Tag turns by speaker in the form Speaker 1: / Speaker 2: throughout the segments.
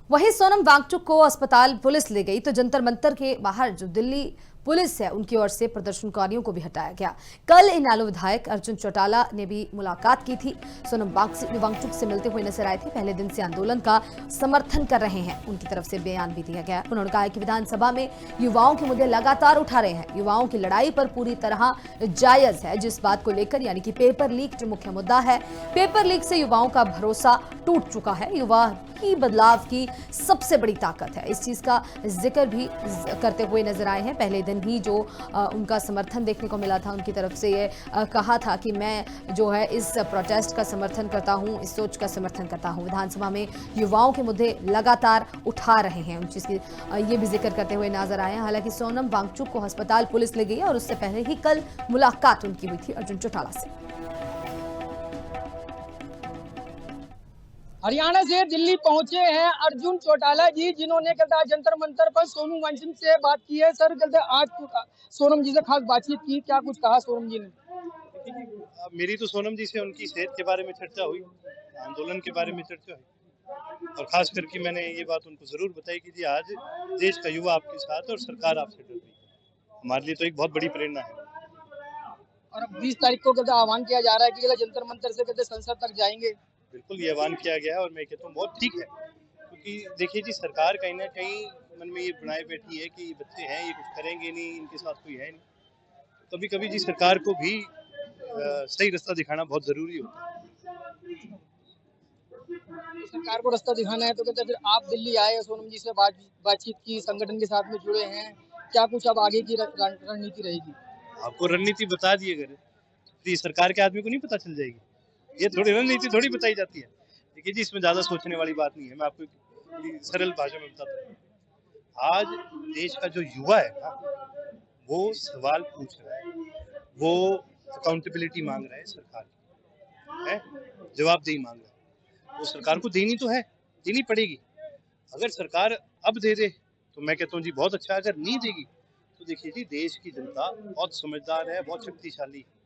Speaker 1: वहीं सोनम वांगचुक को अस्पताल पुलिस ले गई तो जंतर मंतर के बाहर जो दिल्ली पुलिस है उनकी ओर से प्रदर्शनकारियों को भी हटाया गया। कल इनेलो विधायक अर्जुन चौटाला ने भी मुलाकात की थी। सोनम वांगचुक से मिलते हुए नजर आए थे। पहले दिन से आंदोलन का समर्थन कर रहे हैं। उनकी तरफ से बयान भी दिया गया। उन्होंने कहा कि विधानसभा में युवाओं के मुद्दे लगातार उठा रहे हैं। युवाओं की लड़ाई पर पूरी तरह जायज है। जिस बात को लेकर यानी कि पेपर लीक जो मुख्य मुद्दा है, पेपर लीक से युवाओं का भरोसा टूट चुका है। युवा ही बदलाव की सबसे बड़ी ताकत है। इस चीज का जिक्र भी करते हुए नजर आए हैं। पहले दिन ही जो उनका समर्थन देखने को मिला था, उनकी तरफ से ये कहा था कि मैं जो है इस प्रोटेस्ट का समर्थन करता हूं, इस सोच का समर्थन करता हूं। विधानसभा में युवाओं के मुद्दे लगातार उठा रहे हैं, उन चीज की ये भी जिक्र करते हुए नजर आए हैं। हालांकि सोनम वांगचुक को अस्पताल पुलिस ले गई और उससे पहले ही कल मुलाकात उनकी हुई थी अर्जुन चौटाला से।
Speaker 2: हरियाणा से दिल्ली पहुंचे हैं अर्जुन चौटाला जी, जिन्होंने कहते जंतर मंतर पर सोनम वांगचुक से बात की है। सर कहते आज सोनम जी से खास बातचीत की, क्या कुछ कहा सोनम जी ने?
Speaker 3: मेरी तो सोनम जी से उनकी सेहत के बारे में चर्चा हुई, आंदोलन के बारे में चर्चा हुई और खास करके मैंने ये बात उनको जरूर बताई कि जी आज देश का युवा आपके साथ है और सरकार आपसे डर रही है। हमारे लिए तो एक बहुत बड़ी प्रेरणा है।
Speaker 2: और अब 20 तारीख को कहते आह्वान किया जा रहा है कि जंतर मंतर से कहते संसद तक जाएंगे।
Speaker 3: बिल्कुल ये आह्वान किया गया है और मैं कहता हूँ बहुत ठीक है, क्योंकि देखिए जी सरकार कहीं ना कहीं मन में ये बनाए बैठी है कि ये बच्चे हैं, ये कुछ करेंगे नहीं, इनके साथ कोई है नहीं। कभी कभी जी सरकार को भी सही रास्ता दिखाना बहुत जरूरी होता है।
Speaker 2: सरकार को रास्ता दिखाना है तो कहते फिर आप दिल्ली आए, सोनम जी से बातचीत की, संगठन के साथ में जुड़े हैं, क्या कुछ अब आगे की रणनीति रहेगी?
Speaker 3: आपको रणनीति बता दिए अगर सरकार के आदमी को नहीं पता चल जाएगी? ये थोड़ी रणनीति थोड़ी बताई जाती है। देखिए जी इसमें ज्यादा सोचने वाली बात नहीं है। मैं आपको सरल भाषा में बताता हूँ। आज देश का जो युवा है ना, वो सवाल पूछ रहा है, वो अकाउंटेबिलिटी मांग रहा है, सरकार है जवाबदेही मांग रहा है। वो सरकार को देनी तो है, देनी पड़ेगी। अगर सरकार अब दे दे तो मैं कहता हूँ जी बहुत अच्छा। अगर नहीं देगी तो देखिए जी देश की जनता बहुत समझदार है, बहुत शक्तिशाली है।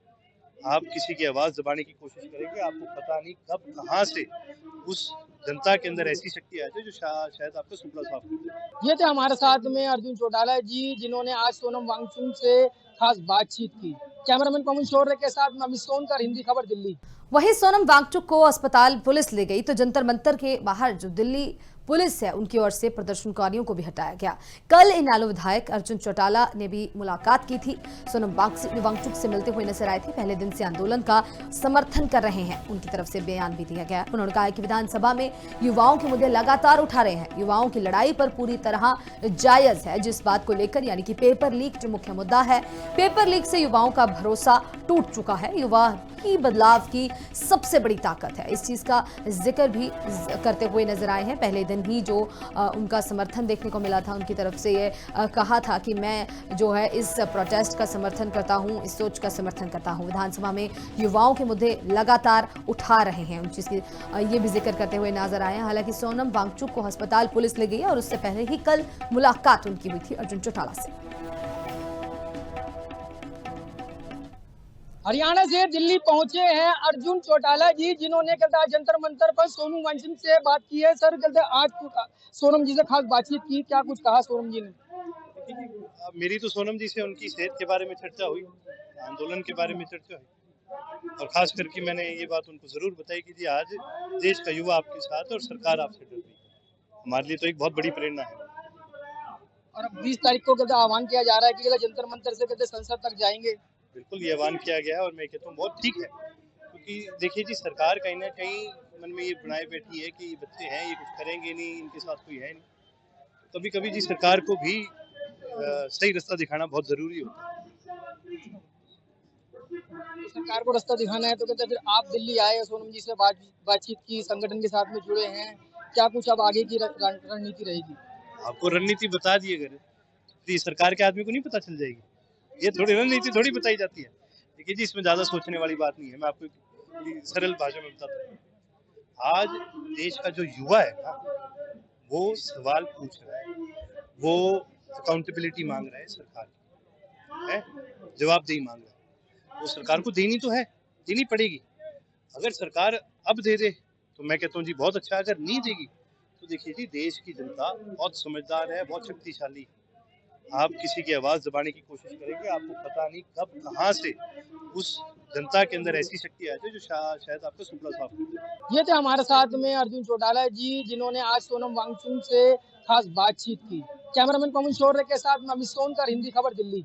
Speaker 3: आप किसी की आवाज दबाने की कोशिश करेंगे, आपको पता नहीं कब कहां से उस जनता के अंदर ऐसी शक्ति आ जाए जो शायद आपका सुपड़ा साफ कर दे।
Speaker 2: ये थे हमारे साथ में अर्जुन चौटाला जी, जिन्होंने आज सोनम वांगचुक से खास बातचीत की। कैमरामैन पवन शौर्य के साथ मैं अमित सोनकर, हिंदी खबर, दिल्ली।
Speaker 1: वहीं सोनम वांगचुक को अस्पताल पुलिस ले गई तो जंतर मंतर के बाहर जो दिल्ली पुलिस है उनकी ओर से प्रदर्शनकारियों को भी हटाया गया। कल इनेलो विधायक अर्जुन चौटाला ने भी मुलाकात की थी। सोनम वांगचुक से मिलते हुए नजर आए थे। पहले दिन से आंदोलन का समर्थन कर रहे हैं। उनकी तरफ से बयान भी दिया गया। उन्होंने कहा कि विधानसभा में युवाओं के मुद्दे लगातार उठा रहे हैं। युवाओं की लड़ाई पर पूरी तरह जायज है। जिस बात को लेकर यानी कि पेपर लीक जो मुख्य मुद्दा है, पेपर लीक से युवाओं का भरोसा टूट चुका है। युवा ही बदलाव की सबसे बड़ी ताकत है। इस चीज का जिक्र भी करते हुए नजर आए हैं। पहले दिन ही जो उनका समर्थन देखने को मिला था, उनकी तरफ से ये कहा था कि मैं जो है इस प्रोटेस्ट का समर्थन करता हूं, इस सोच का समर्थन करता हूं। विधानसभा में युवाओं के मुद्दे लगातार उठा रहे हैं, उन चीज की ये भी जिक्र करते हुए नजर आए हैं। हालांकि सोनम वांगचुक को अस्पताल पुलिस ले गई और उससे पहले ही कल मुलाकात उनकी हुई थी अर्जुन चौटाला से।
Speaker 2: हरियाणा से दिल्ली पहुंचे हैं अर्जुन चौटाला जी, जिन्होंने कहते जंतर मंतर पर सोनम वांगचुक से बात की है। सर कहते आज सोनम जी से खास बातचीत की, क्या कुछ कहा सोनम जी ने?
Speaker 3: मेरी तो सोनम जी से उनकी सेहत के बारे में चर्चा हुई, आंदोलन के बारे में चर्चा हुई और खास करके मैंने ये बात उनको जरूर बताई कि जी आज देश का युवा आपके साथ है और सरकार आपसे डर रही है। हमारे लिए तो एक बहुत बड़ी प्रेरणा है।
Speaker 2: और अब 20 तारीख को कहते आह्वान किया जा रहा है कि जंतर मंतर से कहते संसद तक जाएंगे।
Speaker 3: बिल्कुल ये आह्वान किया गया है और मैं कहता हूँ बहुत ठीक है, क्योंकि देखिए जी सरकार कहीं ना कहीं मन में ये बनाए बैठी है कि ये बच्चे हैं, ये कुछ करेंगे नहीं, इनके साथ कोई है नहीं। कभी कभी जी सरकार को भी सही रास्ता दिखाना बहुत जरूरी होता है।
Speaker 2: सरकार को रास्ता दिखाना है तो कहते फिर आप दिल्ली आए, सोनम जी से बातचीत की, संगठन के साथ में जुड़े हैं, क्या कुछ अब आगे की रणनीति रहेगी?
Speaker 3: आपको रणनीति बता दी अगर सरकार के आदमी को नहीं पता चल जाएगी? ये थोड़ी रणनीति थोड़ी बताई जाती है। देखिए जी इसमें ज्यादा सोचने वाली बात नहीं है। मैं आपको सरल भाषा में बताता हूँ। आज देश का जो युवा है ना, वो सवाल पूछ रहा है, वो अकाउंटेबिलिटी मांग रहा है, सरकार है जवाबदेही मांग रहा है। वो सरकार को देनी तो है, देनी पड़ेगी। अगर सरकार अब दे दे तो मैं कहता हूँ जी बहुत अच्छा। अगर नहीं देगी तो देखिए जी, देश की जनता बहुत समझदार है, बहुत शक्तिशाली है। आप किसी की आवाज दबाने की कोशिश करेंगे, आपको पता नहीं कब कहाँ से उस जनता के अंदर ऐसी शक्ति आ जाए जो शायद आपका सुपड़ा साफ कर दे।
Speaker 2: ये थे हमारे साथ में अर्जुन चौटाला जी, जिन्होंने आज सोनम वांगचुक से खास बातचीत की। कैमरामैन पवन शौर्य के साथ मैं अमित सोनकर, हिंदी खबर, दिल्ली।